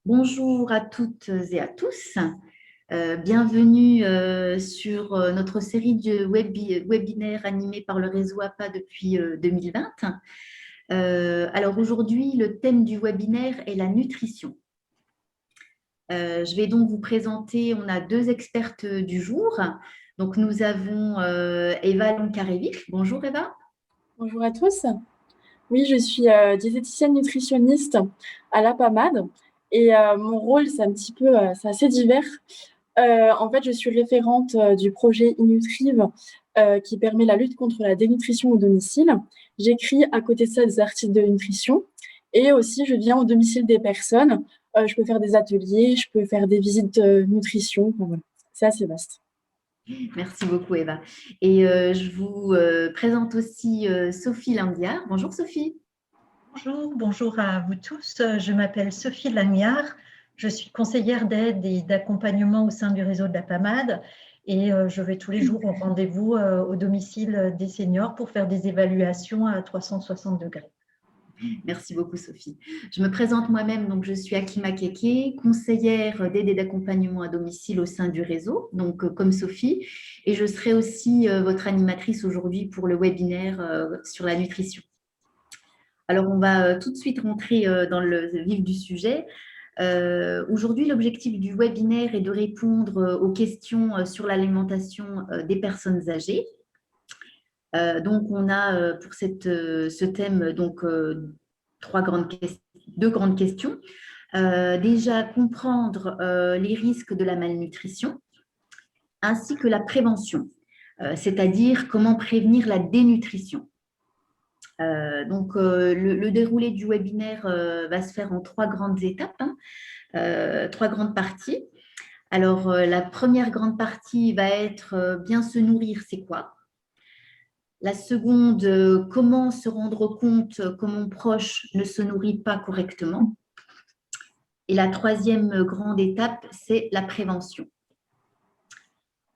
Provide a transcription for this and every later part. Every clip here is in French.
Bonjour à toutes et à tous. Bienvenue sur notre série de webinaires animés par le réseau APA depuis 2020. Alors aujourd'hui, le thème du webinaire est la nutrition. Je vais donc vous présenter, on a deux expertes du jour. Donc nous avons Eva Lonkarevich. Bonjour Eva. Bonjour à tous. Oui, je suis diététicienne nutritionniste à la PAMAD et mon rôle, c'est assez divers. En fait, je suis référente du projet Inutrive qui permet la lutte contre la dénutrition au domicile. J'écris à côté de ça des articles de nutrition et aussi je viens au domicile des personnes. Je peux faire des ateliers, je peux faire des visites nutrition. Enfin, voilà. C'est assez vaste. Merci beaucoup Eva. Et je vous présente aussi Sophie Landiard. Bonjour Sophie. Bonjour, bonjour à vous tous. Je m'appelle Sophie Lamiard. Je suis conseillère d'aide et d'accompagnement au sein du réseau de la PAMAD et je vais tous les jours au rendez-vous au domicile des seniors pour faire des évaluations à 360 degrés. Merci beaucoup, Sophie. Je me présente moi-même, donc je suis Akima Keke, conseillère d'aide et d'accompagnement à domicile au sein du réseau, donc comme Sophie, et je serai aussi votre animatrice aujourd'hui pour le webinaire sur la nutrition. Alors, on va tout de suite rentrer dans le vif du sujet. Aujourd'hui, l'objectif du webinaire est de répondre aux questions sur l'alimentation des personnes âgées. Donc, on a pour ce thème donc, deux grandes questions. Déjà, comprendre les risques de la malnutrition ainsi que la prévention, c'est-à-dire comment prévenir la dénutrition. Donc, le déroulé du webinaire va se faire en trois grandes étapes, trois grandes parties. Alors, la première grande partie va être bien se nourrir, c'est quoi? La seconde, comment se rendre compte que mon proche ne se nourrit pas correctement. Et la troisième grande étape, c'est la prévention.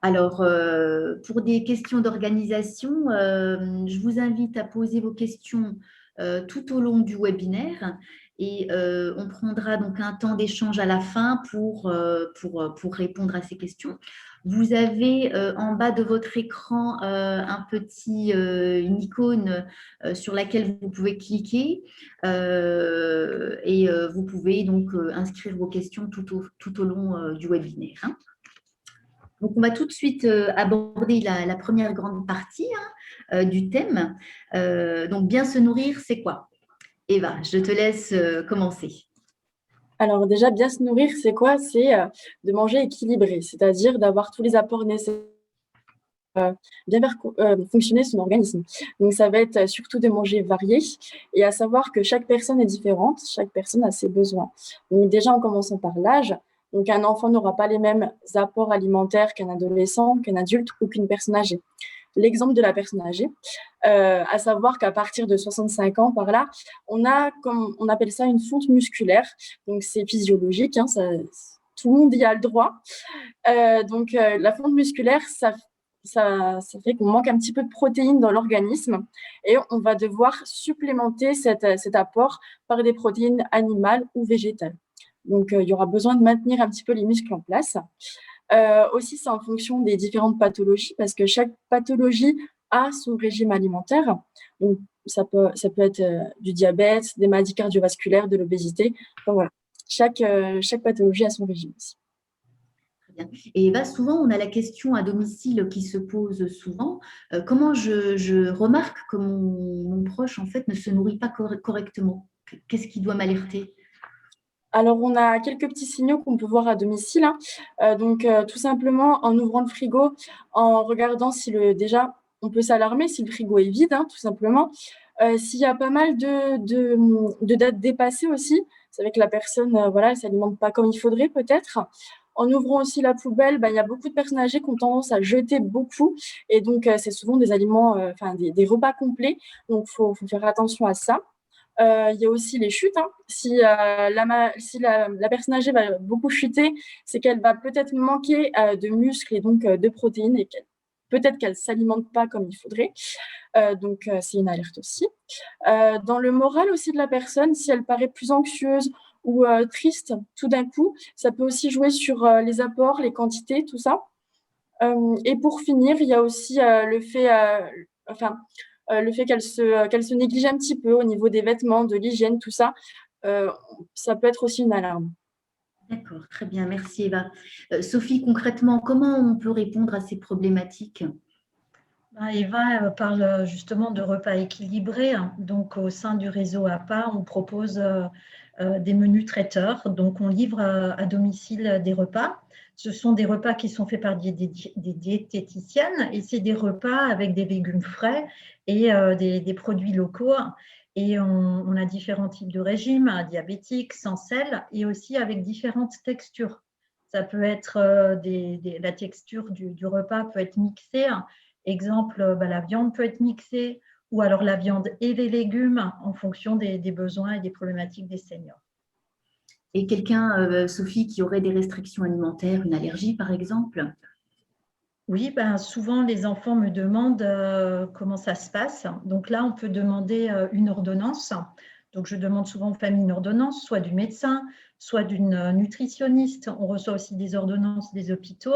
Alors, pour des questions d'organisation, je vous invite à poser vos questions tout au long du webinaire et on prendra donc un temps d'échange à la fin pour répondre à ces questions. Vous avez en bas de votre écran une icône sur laquelle vous pouvez cliquer et vous pouvez donc inscrire vos questions tout au long du webinaire, hein. Donc, on va tout de suite aborder la première grande partie du thème. Donc, bien se nourrir, c'est quoi? Eva, je te laisse commencer. Alors déjà, bien se nourrir, c'est quoi? C'est de manger équilibré, c'est-à-dire d'avoir tous les apports nécessaires bien faire fonctionner son organisme. Donc ça va être surtout de manger varié et à savoir que chaque personne est différente, chaque personne a ses besoins. Donc déjà en commençant par l'âge, donc un enfant n'aura pas les mêmes apports alimentaires qu'un adolescent, qu'un adulte ou qu'une personne âgée. L'exemple de la personne âgée, à savoir qu'à partir de 65 ans par là, on a, comme on appelle ça, une fonte musculaire. Donc c'est physiologique, hein, tout le monde y a le droit. La fonte musculaire, ça fait qu'on manque un petit peu de protéines dans l'organisme et on va devoir supplémenter cet apport par des protéines animales ou végétales. Donc, il y aura besoin de maintenir un petit peu les muscles en place. Aussi, c'est en fonction des différentes pathologies parce que chaque pathologie a son régime alimentaire. Donc, ça peut être du diabète, des maladies cardiovasculaires, de l'obésité. Donc, voilà. Chaque pathologie a son régime aussi. Très bien. Et Eva, souvent, on a la question à domicile qui se pose souvent. Comment je remarque que mon proche, en fait, ne se nourrit pas correctement? Qu'est-ce qui doit m'alerter? Alors, on a quelques petits signaux qu'on peut voir à domicile, hein. Tout simplement en ouvrant le frigo, en regardant déjà, on peut s'alarmer si le frigo est vide, hein, tout simplement. S'il y a pas mal de dates dépassées aussi, c'est avec que la personne, voilà, elle s'alimente pas comme il faudrait peut-être. En ouvrant aussi la poubelle, il y a beaucoup de personnes âgées qui ont tendance à jeter beaucoup et donc c'est souvent des aliments, des repas complets. Donc, faut faire attention à ça. Il y a aussi les chutes, hein. Si la personne âgée va beaucoup chuter, c'est qu'elle va peut-être manquer de muscles et donc de protéines et peut-être qu'elle ne s'alimente pas comme il faudrait. C'est une alerte aussi. Dans le moral aussi de la personne, si elle paraît plus anxieuse ou triste tout d'un coup. Ça peut aussi jouer sur les apports, les quantités, tout ça. Et pour finir, il y a aussi le fait qu'elle se néglige un petit peu au niveau des vêtements, de l'hygiène, tout ça. Ça peut être aussi une alarme. D'accord, très bien, merci Eva. Sophie, concrètement, comment on peut répondre à ces problématiques? Eva parle justement de repas équilibrés. Donc, au sein du réseau APA, on propose des menus traiteurs. Donc, on livre à domicile des repas. Ce sont des repas qui sont faits par des diététiciennes et c'est des repas avec des légumes frais et des produits locaux. Et on a différents types de régimes, diabétiques, sans sel et aussi avec différentes textures. Ça peut être la texture du repas peut être mixée. Exemple, la viande peut être mixée ou alors la viande et les légumes en fonction des besoins et des problématiques des seniors. Et quelqu'un, Sophie, qui aurait des restrictions alimentaires, une allergie par exemple? Oui, souvent les enfants me demandent comment ça se passe. Donc là, on peut demander une ordonnance. Donc je demande souvent aux familles une ordonnance, soit du médecin, soit d'une nutritionniste. On reçoit aussi des ordonnances des hôpitaux.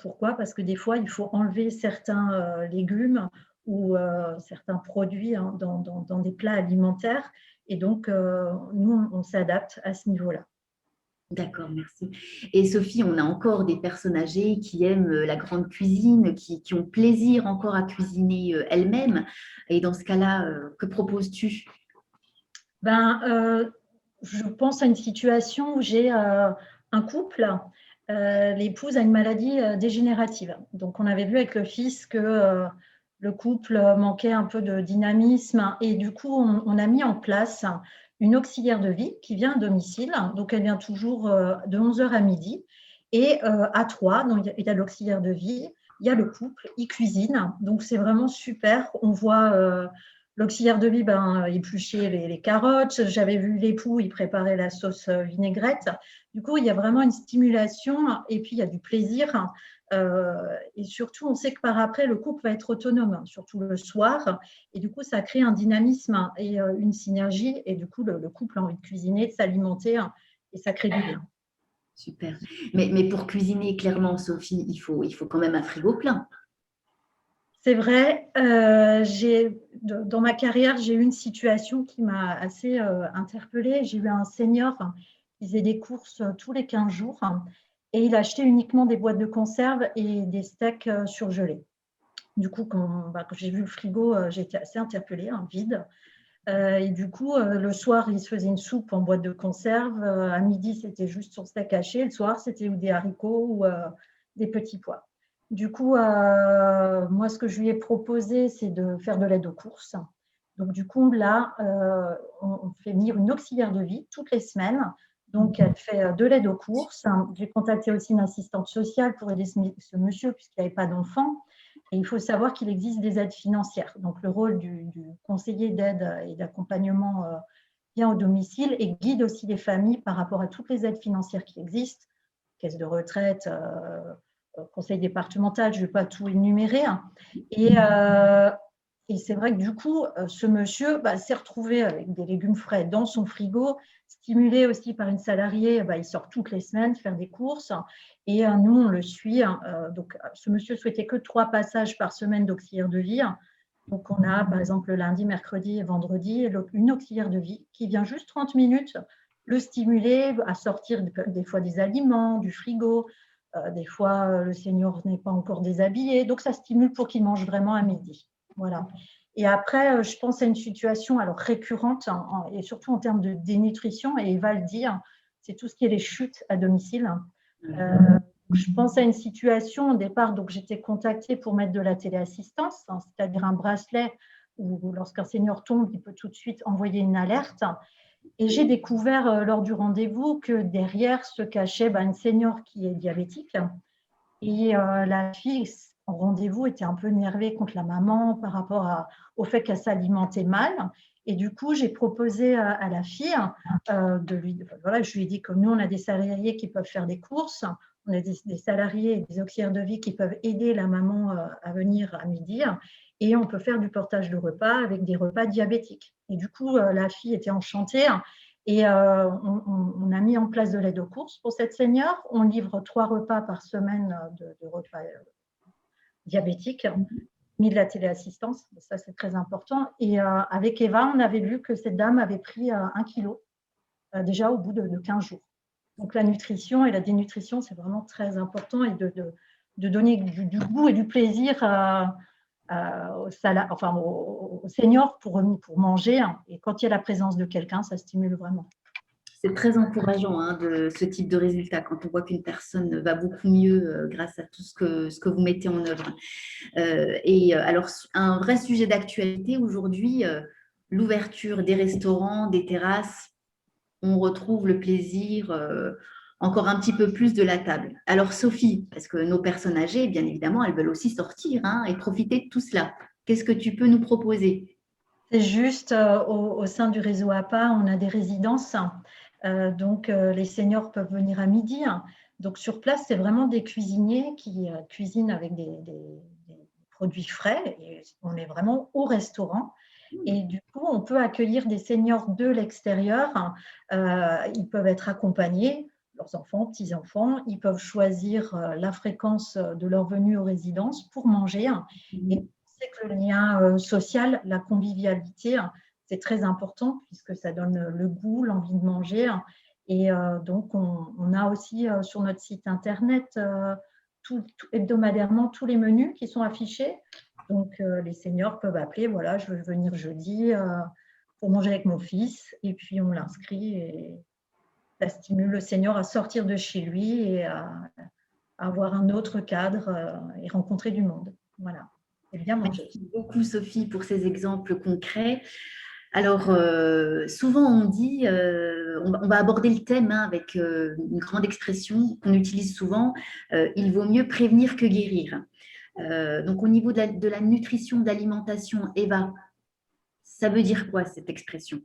Pourquoi? Parce que des fois, il faut enlever certains légumes ou certains produits dans des plats alimentaires. Et donc, nous, on s'adapte à ce niveau-là. D'accord, merci. Et Sophie, on a encore des personnes âgées qui aiment la grande cuisine, qui ont plaisir encore à cuisiner elles-mêmes. Et dans ce cas-là, que proposes-tu? Je pense à une situation où j'ai un couple, l'épouse a une maladie dégénérative. Donc, on avait vu avec le fils que le couple manquait un peu de dynamisme et du coup, on a mis en place une auxiliaire de vie qui vient à domicile. Donc, elle vient toujours de 11h à midi et à 3, donc il y a l'auxiliaire de vie, il y a le couple, ils cuisinent. Donc, c'est vraiment super. On voit l'auxiliaire de vie, éplucher les carottes. J'avais vu l'époux, il préparait la sauce vinaigrette. Du coup, il y a vraiment une stimulation et puis il y a du plaisir. Et surtout, on sait que par après, le couple va être autonome, surtout le soir. Et du coup, ça crée un dynamisme et une synergie. Et du coup, le couple a envie de cuisiner, de s'alimenter et ça crée du lien. Super. Mais pour cuisiner, clairement, Sophie, il faut quand même un frigo plein. C'est vrai, dans ma carrière, j'ai eu une situation qui m'a assez interpellée. J'ai eu un senior qui faisait des courses tous les 15 jours et il achetait uniquement des boîtes de conserve et des steaks surgelés. Du coup, quand j'ai vu le frigo, j'ai été assez interpellée, vide. Et du coup, le soir, il se faisait une soupe en boîte de conserve. À midi, c'était juste son steak haché. Le soir, c'était ou des haricots ou des petits pois. Du coup, moi, ce que je lui ai proposé, c'est de faire de l'aide aux courses. Donc, du coup, là, on fait venir une auxiliaire de vie toutes les semaines. Donc, elle fait de l'aide aux courses. J'ai contacté aussi une assistante sociale pour aider ce monsieur puisqu'il n'avait pas d'enfant. Et il faut savoir qu'il existe des aides financières. Donc, le rôle du conseiller d'aide et d'accompagnement vient au domicile et guide aussi les familles par rapport à toutes les aides financières qui existent, caisse de retraite, conseil départemental, je ne vais pas tout énumérer. Et c'est vrai que du coup, ce monsieur s'est retrouvé avec des légumes frais dans son frigo, stimulé aussi par une salariée, il sort toutes les semaines faire des courses. Et nous, on le suit. Donc, ce monsieur souhaitait que 3 passages par semaine d'auxiliaire de vie. Donc, on a par exemple le lundi, mercredi et vendredi une auxiliaire de vie qui vient juste 30 minutes le stimuler à sortir des fois des aliments, du frigo. Des fois, le senior n'est pas encore déshabillé. Donc, ça stimule pour qu'il mange vraiment à midi. Voilà. Et après, je pense à une situation alors récurrente et surtout en termes de dénutrition, et Eva le dit, c'est tout ce qui est les chutes à domicile. Je pense à une situation au départ, donc j'étais contactée pour mettre de la téléassistance, c'est-à-dire un bracelet où lorsqu'un senior tombe, il peut tout de suite envoyer une alerte. Et j'ai découvert lors du rendez-vous que derrière se cachait une senior qui est diabétique. Et la fille, en rendez-vous, était un peu énervée contre la maman par rapport au fait qu'elle s'alimentait mal. Et du coup, j'ai proposé à la fille je lui ai dit, comme nous, on a des salariés qui peuvent faire des courses, on a des salariés et des auxiliaires de vie qui peuvent aider la maman à venir à midi. Et on peut faire du portage de repas avec des repas diabétiques. Et du coup, la fille était enchantée. Et on a mis en place de l'aide aux courses pour cette senior. On livre 3 repas par semaine de repas diabétiques, mis de la téléassistance, ça c'est très important. Et avec Eva, on avait vu que cette dame avait pris 1 kilo déjà au bout de 15 jours. Donc la nutrition et la dénutrition, c'est vraiment très important, et de donner du goût et du plaisir aux seniors pour manger. Et quand il y a la présence de quelqu'un, ça stimule vraiment. C'est très encourageant hein, de ce type de résultat quand on voit qu'une personne va beaucoup mieux grâce à tout ce que vous mettez en œuvre. Alors, un vrai sujet d'actualité aujourd'hui, l'ouverture des restaurants, des terrasses, on retrouve le plaisir encore un petit peu plus de la table. Alors, Sophie, parce que nos personnes âgées, bien évidemment, elles veulent aussi sortir hein, et profiter de tout cela. Qu'est-ce que tu peux nous proposer? C'est juste, au sein du réseau APA, on a des résidences. Donc, les seniors peuvent venir à midi. Donc, sur place, c'est vraiment des cuisiniers qui cuisinent avec des produits frais. Et on est vraiment au restaurant. Et du coup, on peut accueillir des seniors de l'extérieur. Ils peuvent être accompagnés, leurs enfants, petits-enfants. Ils peuvent choisir la fréquence de leur venue aux résidences pour manger. Et c'est que le lien social, la convivialité, c'est très important puisque ça donne le goût, l'envie de manger. Et donc, on a aussi sur notre site internet hebdomadairement tous les menus qui sont affichés. Donc, les seniors peuvent appeler, voilà, je veux venir jeudi pour manger avec mon fils. Et puis, on l'inscrit et ça stimule le senior à sortir de chez lui et à avoir un autre cadre et rencontrer du monde. Voilà, et bien manger. Merci beaucoup, Sophie, pour ces exemples concrets. Alors, souvent on dit, on va aborder le thème hein, avec une grande expression qu'on utilise souvent, il vaut mieux prévenir que guérir. Donc, au niveau de la nutrition, de l'alimentation, Eva, ça veut dire quoi cette expression?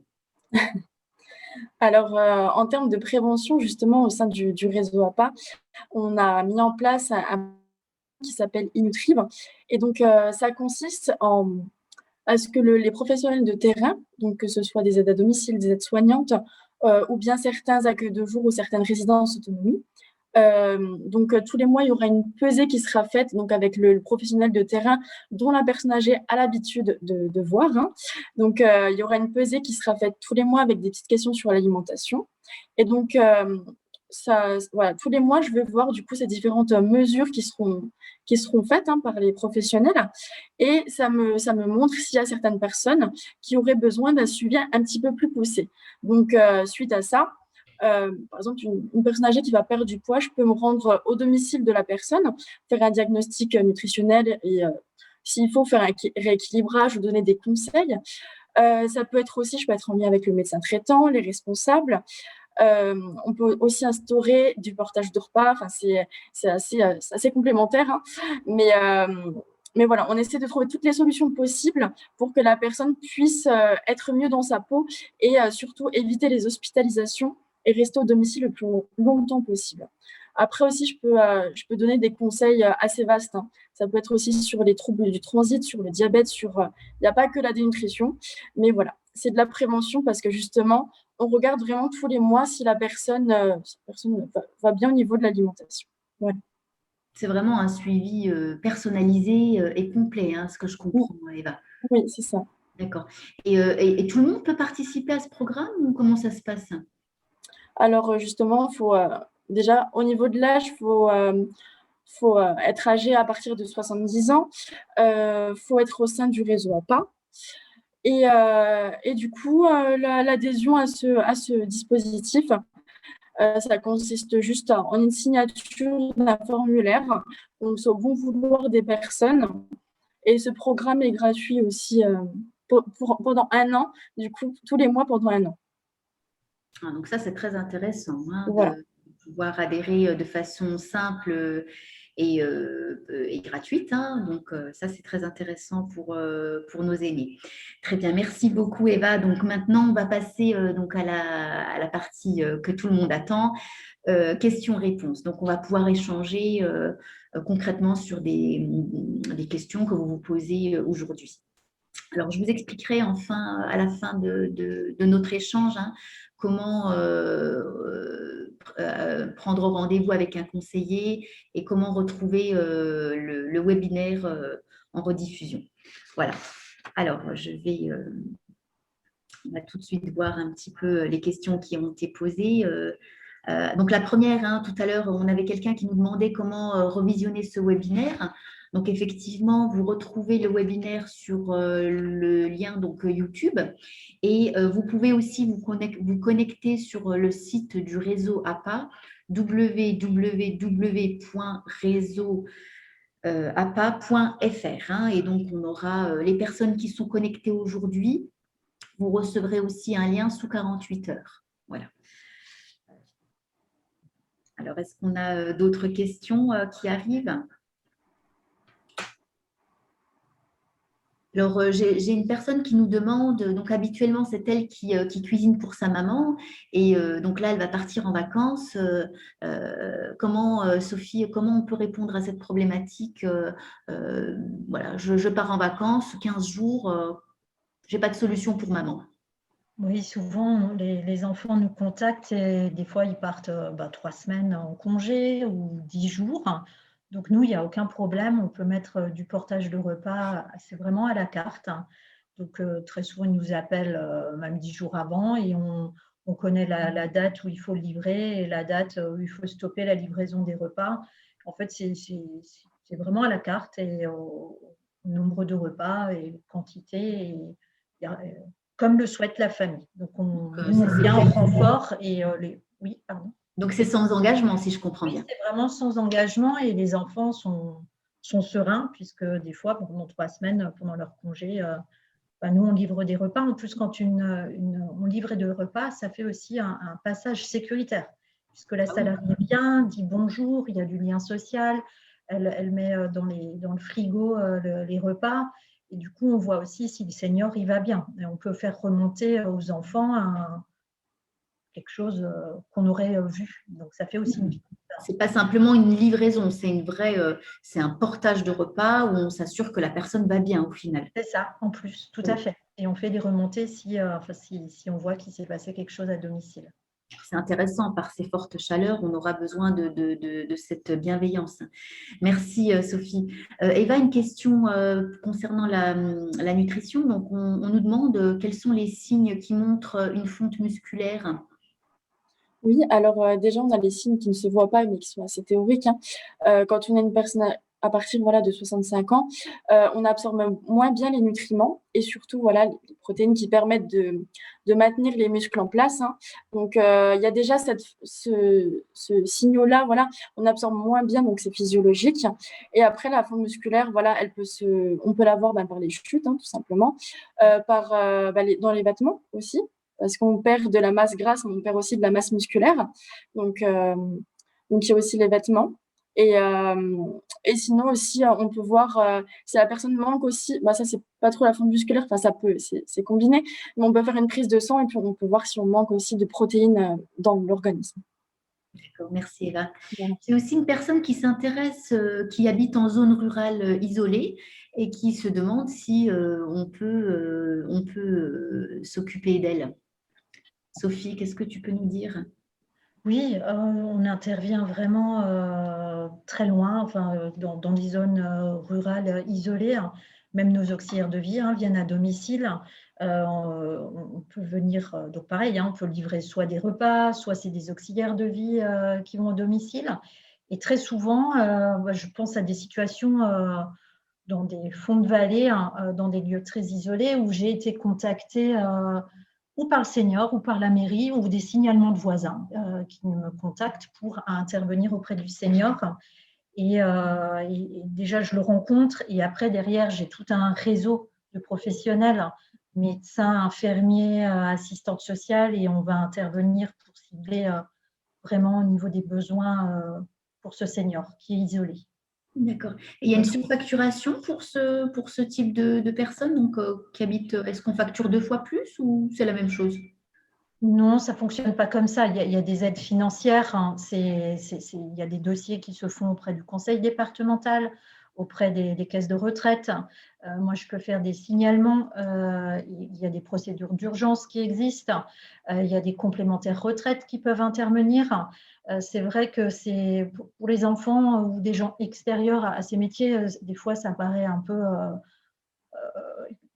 Alors, en termes de prévention, justement, au sein du réseau APA, on a mis en place un qui s'appelle Inutriv. Et donc, ça consiste à ce que les professionnels de terrain, donc que ce soit des aides à domicile, des aides-soignantes, ou bien certains accueils de jour ou certaines résidences autonomie, donc tous les mois, il y aura une pesée qui sera faite donc avec le professionnel de terrain dont la personne âgée a l'habitude de voir. Hein. Donc, il y aura une pesée qui sera faite tous les mois avec des petites questions sur l'alimentation. Et donc, voilà, tous les mois, je vais voir du coup ces différentes mesures qui seront faites hein, par les professionnels. Et ça me montre s'il y a certaines personnes qui auraient besoin d'un suivi un petit peu plus poussé. Donc, suite à ça, par exemple, une personne âgée qui va perdre du poids, je peux me rendre au domicile de la personne, faire un diagnostic nutritionnel et s'il faut faire un rééquilibrage ou donner des conseils. Ça peut être aussi, je peux être en lien avec le médecin traitant, les responsables. On peut aussi instaurer du partage de repas. Enfin, c'est assez complémentaire. Hein. Mais voilà, on essaie de trouver toutes les solutions possibles pour que la personne puisse être mieux dans sa peau et surtout éviter les hospitalisations et rester au domicile le plus longtemps possible. Après aussi, je peux donner des conseils assez vastes. Hein. Ça peut être aussi sur les troubles du transit, sur le diabète, il n'y a pas que la dénutrition. Mais voilà, c'est de la prévention parce que justement, on regarde vraiment tous les mois si la personne va bien au niveau de l'alimentation. Voilà. C'est vraiment un suivi personnalisé et complet, hein, ce que je comprends, Eva. Oui, c'est ça. D'accord. Et tout le monde peut participer à ce programme ou comment ça se passe? Alors justement, il faut déjà au niveau de l'âge, il faut être âgé à partir de 70 ans. Il faut être au sein du réseau APA. Et du coup, l'adhésion à ce dispositif, ça consiste juste en une signature d'un formulaire, donc c'est au bon vouloir des personnes. Et ce programme est gratuit aussi pendant 1 an, du coup, tous les mois pendant 1 an. Ah, donc ça, c'est très intéressant hein, Voilà. de pouvoir adhérer de façon simple et gratuite. Hein. Donc ça, c'est très intéressant pour nos aînés. Très bien, merci beaucoup Eva. Donc maintenant, on va passer donc à la partie que tout le monde attend, questions-réponses. Donc on va pouvoir échanger concrètement sur des questions que vous vous posez aujourd'hui. Alors, je vous expliquerai enfin à la fin de notre échange hein, comment prendre rendez-vous avec un conseiller et comment retrouver le webinaire en rediffusion. Voilà. Alors, on va tout de suite voir un petit peu les questions qui ont été posées. Donc, la première, hein, tout à l'heure, on avait quelqu'un qui nous demandait comment revisionner ce webinaire. Donc, effectivement, vous retrouvez le webinaire sur le lien donc, YouTube et vous pouvez aussi vous connecter sur le site du réseau APA, www.réseau-apa.fr. Hein, et donc, on aura les personnes qui sont connectées aujourd'hui. Vous recevrez aussi un lien sous 48 heures. Voilà. Alors, est-ce qu'on a d'autres questions qui arrivent? Alors, j'ai une personne qui nous demande, donc habituellement, c'est elle qui cuisine pour sa maman. Et donc là, elle va partir en vacances. Sophie, comment on peut répondre à cette problématique? Voilà, je pars en vacances, 15 jours, je n'ai pas de solution pour maman. Oui, souvent, les enfants nous contactent et des fois, ils partent 3 semaines en congé ou 10 jours. Donc, nous, il n'y a aucun problème. On peut mettre du portage de repas, c'est vraiment à la carte. Donc, très souvent, ils nous appellent même 10 jours avant et on connaît la date où il faut livrer et la date où il faut stopper la livraison des repas. En fait, c'est vraiment à la carte et au nombre de repas et quantité. Et, comme le souhaite la famille. Donc, on vient en renfort et oui, pardon. Donc, c'est sans engagement, si je comprends bien. C'est vraiment sans engagement et les enfants sont sereins puisque des fois, pendant 3 semaines, pendant leur congé, nous, on livre des repas. En plus, quand on livre des repas, ça fait aussi un passage sécuritaire puisque la salariée vient, dit bonjour, il y a du lien social, elle met dans le frigo les repas. Et du coup, on voit aussi si le senior il va bien. Et on peut faire remonter aux enfants quelque chose qu'on aurait vu. Donc, ça fait aussi une vie. Ce n'est pas simplement une livraison, c'est un portage de repas où on s'assure que la personne va bien au final. C'est ça, en plus, tout à fait. Et on fait des remontées si on voit qu'il s'est passé quelque chose à domicile. C'est intéressant, par ces fortes chaleurs, on aura besoin de cette bienveillance. Merci Sophie. Eva, une question concernant la nutrition. Donc, on nous demande quels sont les signes qui montrent une fonte musculaire. Oui, alors déjà, on a les signes qui ne se voient pas, mais qui sont assez théoriques. Quand on a une personne à partir de 65 ans, on absorbe moins bien les nutriments et surtout les protéines qui permettent de maintenir les muscles en place. Donc, il y a déjà ce signal-là, on absorbe moins bien, donc c'est physiologique. Et après, la fonte musculaire, on peut l'avoir par les chutes, tout simplement, dans les vêtements aussi. Parce qu'on perd de la masse grasse, on perd aussi de la masse musculaire. Donc il y a aussi les vêtements. Et sinon aussi, on peut voir si la personne manque aussi, ça c'est pas trop la fonte musculaire, c'est combiné, mais on peut faire une prise de sang et puis on peut voir si on manque aussi de protéines dans l'organisme. D'accord, merci Eva. C'est aussi une personne qui s'intéresse, qui habite en zone rurale isolée et qui se demande si on peut s'occuper d'elle. Sophie, qu'est-ce que tu peux nous dire? Oui, on intervient vraiment très loin, dans des zones rurales isolées. Même nos auxiliaires de vie viennent à domicile. On peut venir, donc pareil, on peut livrer soit des repas, soit c'est des auxiliaires de vie qui vont au domicile. Et très souvent, je pense à des situations dans des fonds de vallée, dans des lieux très isolés où j'ai été contactée ou par le senior ou par la mairie ou des signalements de voisins qui me contactent pour intervenir auprès du senior. Et déjà, je le rencontre et après, derrière, j'ai tout un réseau de professionnels, médecins, infirmiers, assistantes sociales et on va intervenir pour cibler vraiment au niveau des besoins pour ce senior qui est isolé. D'accord. Et il y a une surfacturation pour ce type de personnes donc, qui habitent. Est-ce qu'on facture 2 fois plus ou c'est la même chose? Non, ça ne fonctionne pas comme ça. Il y a des aides financières. Il y a des dossiers qui se font auprès du conseil départemental, auprès des caisses de retraite. Moi, je peux faire des signalements. Il y a des procédures d'urgence qui existent. Il y a des complémentaires retraites qui peuvent intervenir. C'est vrai que c'est pour les enfants ou des gens extérieurs à ces métiers, des fois, ça paraît un peu…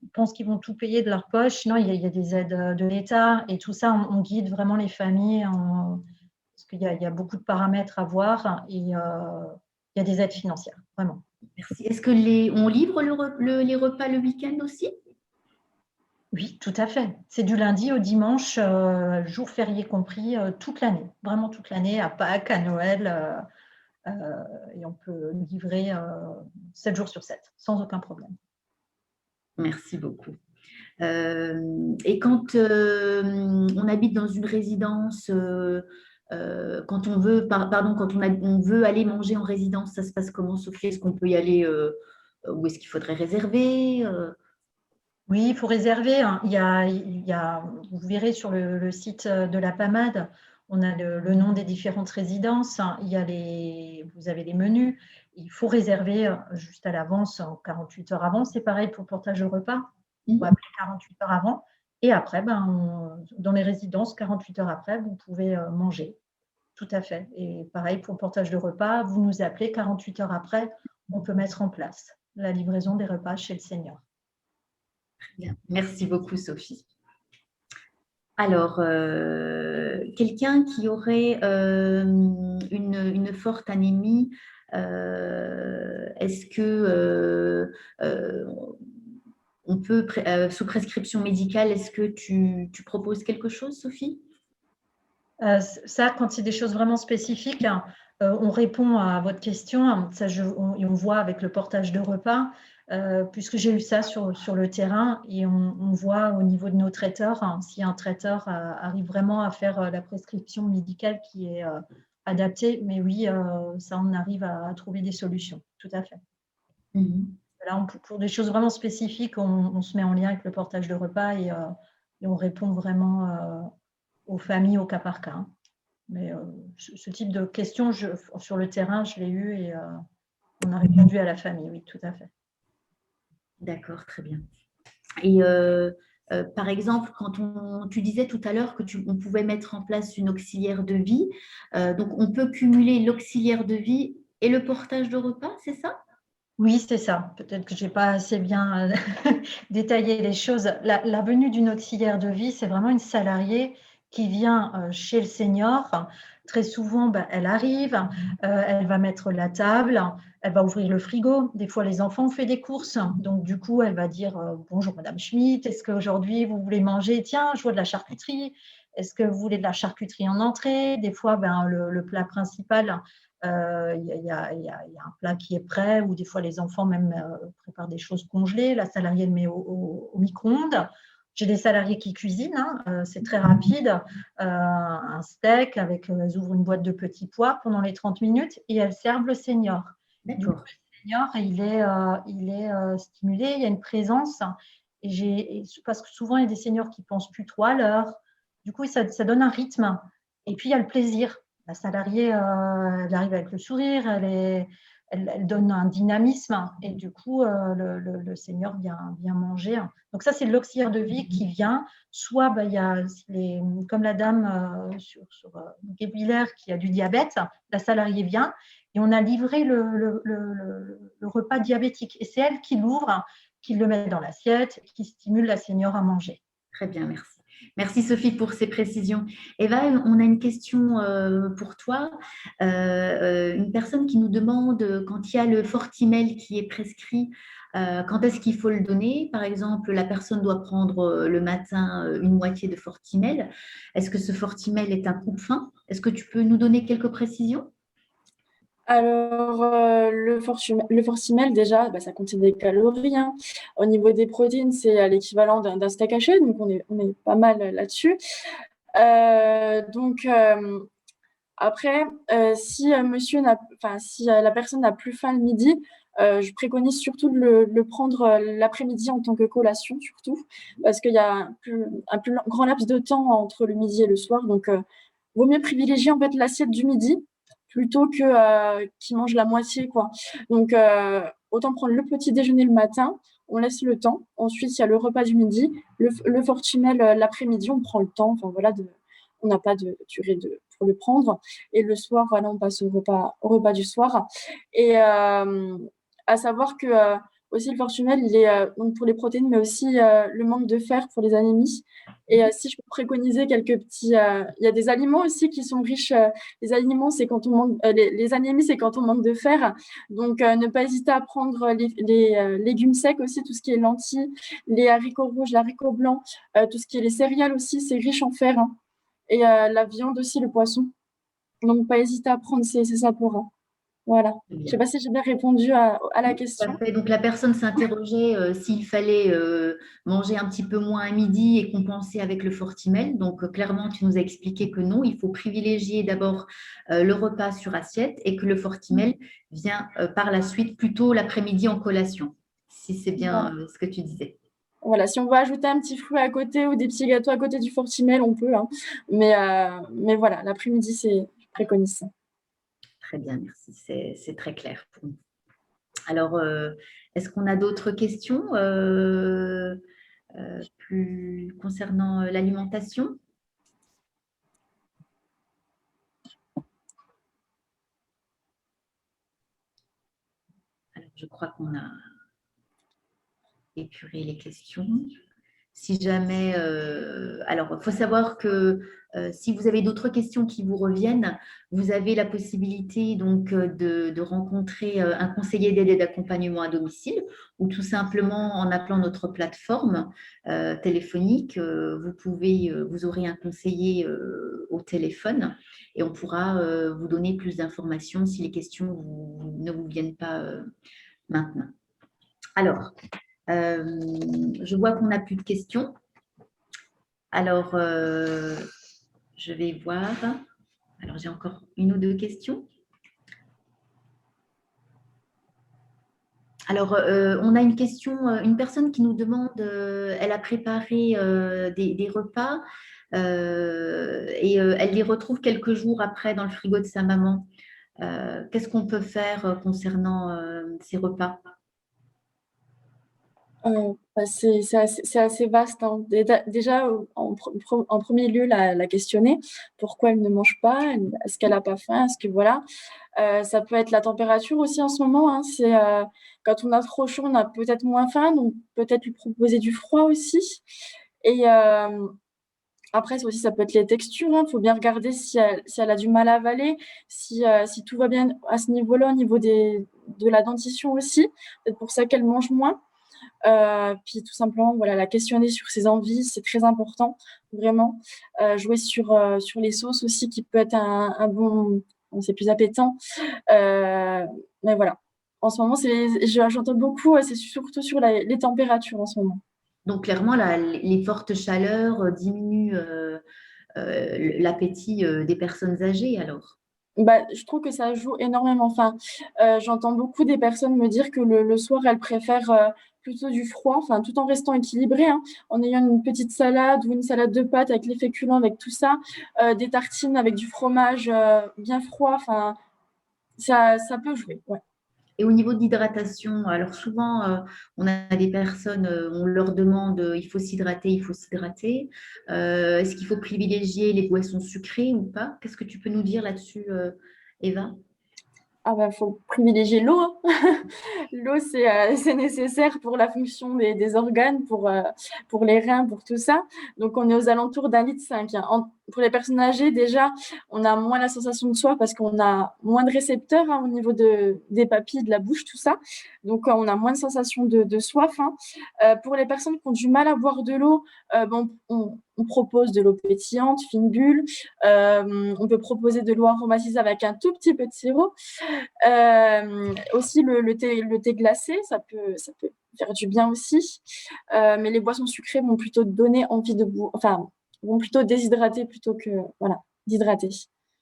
ils pensent qu'ils vont tout payer de leur poche. Non, il y a des aides de l'État et tout ça, on guide vraiment les familles parce qu'il y a beaucoup de paramètres à voir et il y a des aides financières, vraiment. Merci. Est-ce que on livre les repas le week-end aussi? Oui, tout à fait. C'est du lundi au dimanche, jour férié compris, toute l'année, vraiment toute l'année, à Pâques, à Noël, et on peut livrer 7 jours sur 7, sans aucun problème. Merci beaucoup. Et quand on habite dans une résidence, quand on veut, on veut aller manger en résidence, ça se passe comment, Sophie? Est-ce qu'on peut y aller ou est-ce qu'il faudrait réserver? Oui, il faut réserver, hein. Vous verrez sur le site de la PAMAD, on a le nom des différentes résidences, hein. Vous avez les menus. Il faut réserver juste à l'avance, 48 heures avant. C'est pareil pour le portage de repas. Il faut appeler 48 heures avant. Et après, dans les résidences, 48 heures après, vous pouvez manger. Tout à fait. Et pareil pour le portage de repas, vous nous appelez 48 heures après, on peut mettre en place la livraison des repas chez le senior. Bien. Merci beaucoup, Sophie. Alors, quelqu'un qui aurait une forte anémie, est-ce que on peut, sous prescription médicale, est-ce que tu proposes quelque chose, Sophie? Ça, quand c'est des choses vraiment spécifiques, on répond à votre question. Ça, on voit avec le portage de repas, puisque j'ai eu ça sur le terrain, et on voit au niveau de nos traiteurs, hein, si un traiteur arrive vraiment à faire la prescription médicale qui est adaptée. Mais oui, ça, on arrive à trouver des solutions, tout à fait. Là, pour des choses vraiment spécifiques, on se met en lien avec le portage de repas et on répond vraiment aux familles au cas par cas. Hein. Mais ce type de questions, sur le terrain, je l'ai eu et on a répondu à la famille, oui, tout à fait. D'accord, très bien. Et par exemple, tu disais tout à l'heure que on pouvait mettre en place une auxiliaire de vie, donc on peut cumuler l'auxiliaire de vie et le portage de repas, c'est ça? Oui, c'est ça. Peut-être que je n'ai pas assez bien détaillé les choses. La venue d'une auxiliaire de vie, c'est vraiment une salariée qui vient chez le senior. Très souvent, elle arrive, elle va mettre la table, elle va ouvrir le frigo. Des fois, les enfants ont fait des courses. Donc, du coup, elle va dire bonjour, Madame Schmitt, est-ce qu'aujourd'hui, vous voulez manger? Tiens, je vois de la charcuterie. Est-ce que vous voulez de la charcuterie en entrée? Des fois, le plat principal, il y a un plat qui est prêt, ou des fois les enfants même préparent des choses congelées. La salariée le met au micro-ondes. J'ai des salariés qui cuisinent, hein, c'est très rapide. Un steak, elles ouvrent une boîte de petits pois pendant les 30 minutes et elles servent le senior. Du coup, le senior, il est stimulé, il y a une présence. Parce que souvent, il y a des seniors qui ne pensent plus trop à l'heure. Du coup, ça donne un rythme. Et puis, il y a le plaisir. La salariée, elle arrive avec le sourire, elle donne un dynamisme et du coup, le senior vient manger. Donc ça, c'est l'auxiliaire de vie qui vient. Soit il y a comme la dame sur Guebwiller qui a du diabète, la salariée vient et on a livré le repas diabétique. Et c'est elle qui l'ouvre, qui le met dans l'assiette, qui stimule la senior à manger. Très bien, merci. Merci Sophie pour ces précisions. Eva, on a une question pour toi. Une personne qui nous demande, quand il y a le Fortimel qui est prescrit, quand est-ce qu'il faut le donner? Par exemple, la personne doit prendre le matin une moitié de Fortimel. Est-ce que ce Fortimel est un coupe-faim? Est-ce que tu peux nous donner quelques précisions? Alors, le Fortimel, déjà, ça contient des calories. Hein. Au niveau des protéines, c'est l'équivalent d'un steak haché, donc on est pas mal là-dessus. Après, si la personne n'a plus faim le midi, je préconise surtout de le prendre l'après-midi en tant que collation, surtout, parce qu'il y a un plus grand laps de temps entre le midi et le soir. Donc, vaut mieux privilégier en fait l'assiette du midi plutôt que qu'il mange la moitié, quoi. Donc, autant prendre le petit déjeuner le matin, on laisse le temps. Ensuite, il y a le repas du midi, le fortunel l'après-midi, on prend le temps. Enfin, voilà, on n'a pas de durée pour le prendre. Et le soir, voilà, on passe au repas du soir. Et à savoir que aussi le fortunel, il est donc pour les protéines, mais aussi le manque de fer pour les anémies. Et si je peux préconiser quelques petits, il y a des aliments aussi qui sont riches. Les aliments, c'est quand on manque, les anémies, c'est quand on manque de fer. Donc, ne pas hésiter à prendre les légumes secs aussi, tout ce qui est lentilles, les haricots rouges, l'haricot blanc, tout ce qui est les céréales aussi, c'est riche en fer, hein. Et la viande aussi, le poisson. Donc, pas hésiter à prendre ces apports. Voilà. Je ne sais pas si j'ai bien répondu à la question. Parfait. Donc, la personne s'interrogeait s'il fallait manger un petit peu moins à midi et compenser avec le Fortimel. Donc, clairement, tu nous as expliqué que non, il faut privilégier d'abord le repas sur assiette et que le Fortimel vient par la suite plutôt l'après-midi en collation, si c'est bien ce que tu disais. Voilà, si on veut ajouter un petit fruit à côté ou des petits gâteaux à côté du Fortimel, on peut, hein. Mais voilà, l'après-midi, je préconise ça. Très bien, merci. C'est très clair pour nous. Alors, est-ce qu'on a d'autres questions plus concernant l'alimentation? Alors, je crois qu'on a épuré les questions. Si jamais, alors, il faut savoir que si vous avez d'autres questions qui vous reviennent, vous avez la possibilité donc de rencontrer un conseiller d'aide et d'accompagnement à domicile ou tout simplement en appelant notre plateforme téléphonique, vous aurez un conseiller au téléphone et on pourra vous donner plus d'informations si les questions ne vous viennent pas maintenant. Alors, je vois qu'on n'a plus de questions. Alors, je vais voir. Alors, j'ai encore une ou deux questions. Alors, on a une question, une personne qui nous demande, elle a préparé des repas et elle les retrouve quelques jours après dans le frigo de sa maman. Qu'est-ce qu'on peut faire concernant ces repas? C'est assez vaste, hein. Déjà, en premier lieu, la questionner. Pourquoi elle ne mange pas? Est-ce qu'elle n'a pas faim? Est-ce que voilà. Ça peut être la température aussi en ce moment, hein. Quand on a trop chaud, on a peut-être moins faim, donc peut-être lui proposer du froid aussi. Et après, ça peut être les textures, hein. Faut bien regarder si elle a du mal à avaler, si tout va bien à ce niveau-là, au niveau de la dentition aussi. Peut-être pour ça qu'elle mange moins. Puis tout simplement, voilà, la questionner sur ses envies, c'est très important, vraiment. Jouer sur les sauces aussi, qui peut être un bon, c'est plus appétant. Mais voilà. En ce moment, j'entends beaucoup, c'est surtout sur les températures en ce moment. Donc, clairement, les fortes chaleurs diminuent l'appétit des personnes âgées, alors? Je trouve que ça joue énormément. Enfin, j'entends beaucoup des personnes me dire que le soir, elles préfèrent plutôt du froid, enfin, tout en restant équilibré, hein, en ayant une petite salade ou une salade de pâtes avec les féculents, avec tout ça, des tartines avec du fromage bien froid. Enfin, ça peut jouer, ouais. Et au niveau de l'hydratation, alors souvent, on a des personnes, on leur demande, il faut s'hydrater, il faut s'hydrater. Est-ce qu'il faut privilégier les boissons sucrées ou pas? Qu'est-ce que tu peux nous dire là-dessus, Eva? Faut privilégier l'eau, hein. L'eau, c'est nécessaire pour la fonction des organes, pour les reins, pour tout ça. Donc, on est aux alentours d'1,5 litre, hein. Pour les personnes âgées, déjà, on a moins la sensation de soif parce qu'on a moins de récepteurs, hein, au niveau des papilles, de la bouche, tout ça. Donc, on a moins de sensation de soif, hein. Pour les personnes qui ont du mal à boire de l'eau, on propose de l'eau pétillante, fine bulle. On peut proposer de l'eau aromatisée avec un tout petit peu de sirop. Aussi, le thé glacé, ça peut faire du bien aussi. Mais les boissons sucrées vont plutôt donner envie de boire, enfin, vont plutôt déshydrater plutôt que d'hydrater.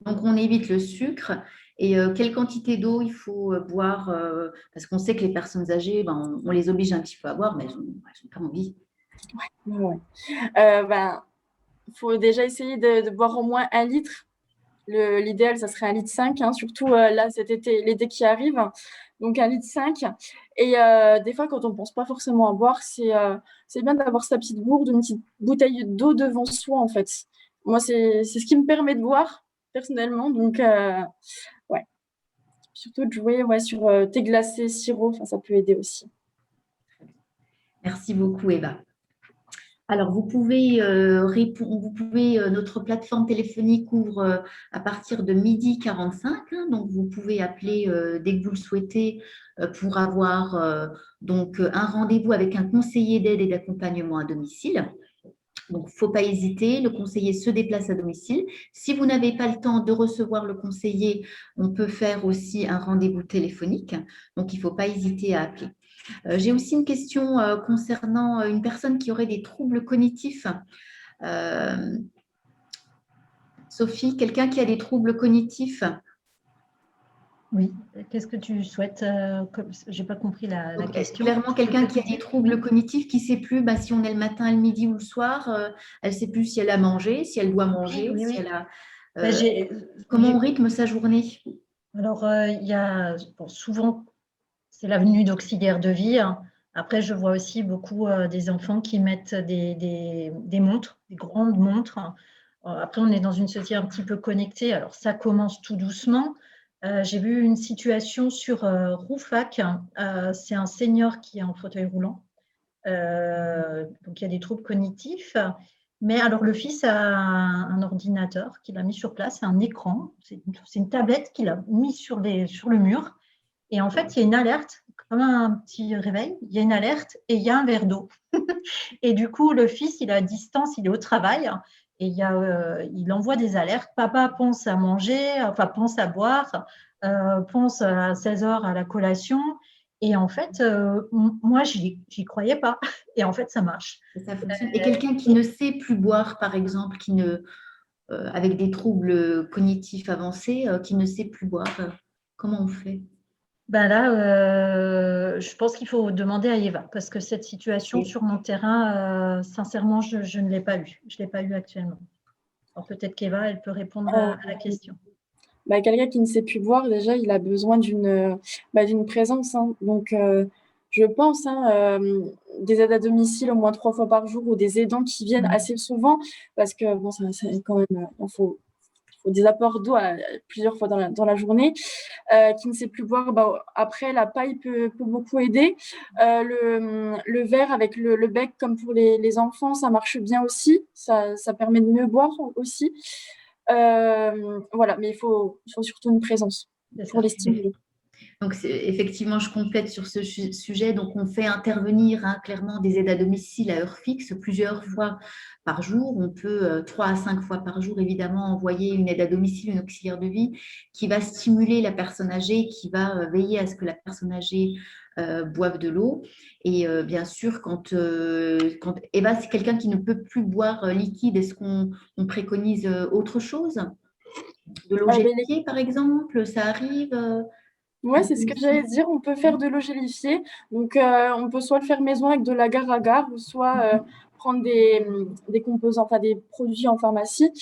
Donc, on évite le sucre. Et quelle quantité d'eau il faut boire parce qu'on sait que les personnes âgées, on les oblige un petit peu à boire, mais elles n'ont pas envie. Ouais. Faut déjà essayer de boire au moins 1 litre. L'idéal, ça serait 1,5 litre, hein, surtout là, cet été, l'été qui arrive. donc 1,5 litre. Et des fois, quand on ne pense pas forcément à boire, c'est bien d'avoir sa petite gourde, une petite bouteille d'eau devant soi, en fait. Moi, c'est ce qui me permet de boire, personnellement. Donc, ouais. Surtout de jouer sur thé glacé, sirop, ça peut aider aussi. Merci beaucoup, Eva. Alors, notre plateforme téléphonique ouvre à partir de 12h45, hein, donc vous pouvez appeler dès que vous le souhaitez pour avoir donc un rendez-vous avec un conseiller d'aide et d'accompagnement à domicile. Donc, il ne faut pas hésiter, le conseiller se déplace à domicile. Si vous n'avez pas le temps de recevoir le conseiller, on peut faire aussi un rendez-vous téléphonique. Donc, il ne faut pas hésiter à appeler. J'ai aussi une question concernant une personne qui aurait des troubles cognitifs. Sophie, quelqu'un qui a des troubles cognitifs? Oui, qu'est-ce que tu souhaites? Je n'ai pas compris la question. Clairement, quelqu'un qui a des troubles cognitifs, qui ne sait plus si on est le matin, le midi ou le soir, elle ne sait plus si elle a mangé, si elle doit manger, Oui. si elle a… comment on rythme sa journée? Alors, il y a souvent, c'est l'avenue d'auxiliaire de vie, hein. Après, je vois aussi beaucoup des enfants qui mettent des montres, des grandes montres. Après, on est dans une société un petit peu connectée. Alors, ça commence tout doucement. J'ai vu une situation sur Roufac. C'est un senior qui est en fauteuil roulant. Donc, il y a des troubles cognitifs. Mais alors, le fils a un ordinateur qu'il a mis sur place, un écran. C'est une tablette qu'il a mis sur le mur. Et en fait, il y a une alerte, comme un petit réveil, il y a une alerte et il y a un verre d'eau. Et du coup, le fils, il est à distance, il est au travail et il envoie des alertes. Papa pense à manger, enfin pense à boire, pense à 16h à la collation. Et en fait, moi, j'y croyais pas. Et en fait, ça marche. Ça fonctionne. Et quelqu'un qui ne sait plus boire, par exemple, avec des troubles cognitifs avancés, qui ne sait plus boire, comment on fait? Ben là, je pense qu'il faut demander à Eva, parce que cette situation sur mon terrain, sincèrement, je ne l'ai pas eu. Je ne l'ai pas eu actuellement. Alors peut-être qu'Eva, elle peut répondre à la question. Quelqu'un qui ne sait plus boire, déjà, il a besoin d'une présence, hein. Donc, je pense des aides à domicile au moins 3 fois par jour ou des aidants qui viennent assez souvent parce que bon, ça quand même, il faut des apports d'eau plusieurs fois dans la journée. Qui ne sait plus boire, après la paille peut beaucoup aider. Le verre avec le bec, comme pour les enfants, ça marche bien aussi. Ça permet de mieux boire aussi. Voilà, mais il faut surtout une présence pour les stimuler. Donc, effectivement, je complète sur ce sujet. Donc, on fait intervenir clairement des aides à domicile à heure fixe plusieurs fois par jour. On peut 3 à 5 fois par jour, évidemment, envoyer une aide à domicile, une auxiliaire de vie qui va stimuler la personne âgée, qui va veiller à ce que la personne âgée boive de l'eau. Et bien sûr, quand Eva, c'est quelqu'un qui ne peut plus boire liquide, est-ce qu'on préconise autre chose? De l'eau gélifiée, par exemple, ça arrive? Ouais, c'est ce que j'allais dire. On peut faire de l'eau gélifiée. Donc, on peut soit le faire maison avec de l'agar-agar ou soit prendre des composants, enfin des produits en pharmacie.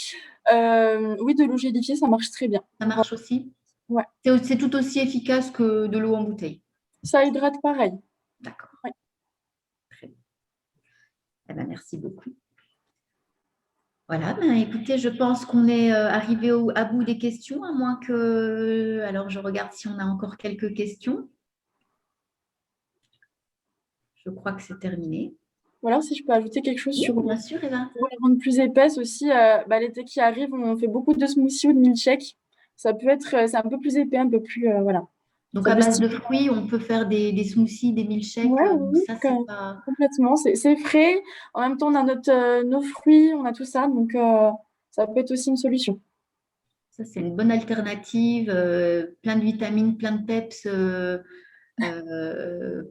Oui, de l'eau gélifiée, ça marche très bien. Ça marche aussi? Ouais. C'est tout aussi efficace que de l'eau en bouteille? Ça hydrate pareil. D'accord. Ouais. Très bien. Eh ben, merci beaucoup. Voilà, écoutez, je pense qu'on est arrivé à bout des questions, à moins que… Alors, je regarde si on a encore quelques questions. Je crois que c'est terminé. Voilà, si je peux ajouter quelque chose sur… Bien sûr, Eva. Pour les rendre plus épaisses aussi, l'été qui arrive, on fait beaucoup de smoothies ou de milkshakes. Ça peut être… c'est un peu plus épais, un peu plus… voilà. Donc, à base de fruits, on peut faire des smoothies, des milkshakes. Oui, ça, c'est pas… complètement. C'est frais. En même temps, on a nos fruits, on a tout ça. Donc, ça peut être aussi une solution. Ça, c'est une bonne alternative. Plein de vitamines, plein de peps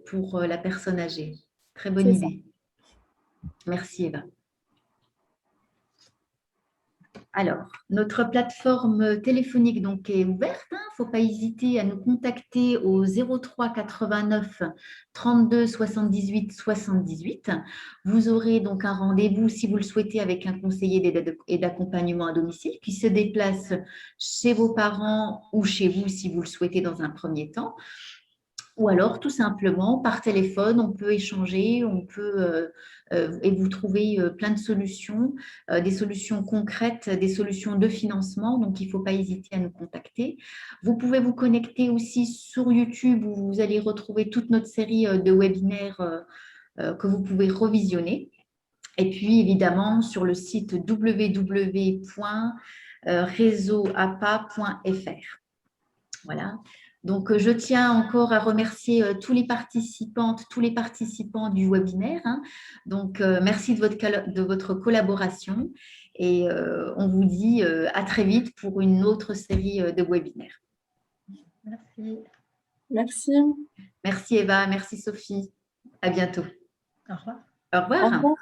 pour la personne âgée. Très bonne idée. Merci, Eva. Alors, notre plateforme téléphonique donc, est ouverte. Il ne faut pas hésiter à nous contacter au 03 89 32 78 78. Vous aurez donc un rendez-vous, si vous le souhaitez, avec un conseiller d'aide et d'accompagnement à domicile qui se déplace chez vos parents ou chez vous, si vous le souhaitez, dans un premier temps. ou alors tout simplement par téléphone, on peut échanger, on peut et vous trouvez plein de solutions, des solutions concrètes, des solutions de financement, donc il ne faut pas hésiter à nous contacter. Vous pouvez vous connecter aussi sur YouTube où vous allez retrouver toute notre série de webinaires que vous pouvez revisionner. Et puis évidemment sur le site www.réseauapa.fr. Voilà. Donc, je tiens encore à remercier tous les participantes, tous les participants du webinaire. Donc, merci de votre collaboration et on vous dit à très vite pour une autre série de webinaires. Merci. Merci. Merci Eva, merci Sophie. À bientôt. Au revoir. Au revoir. Au revoir.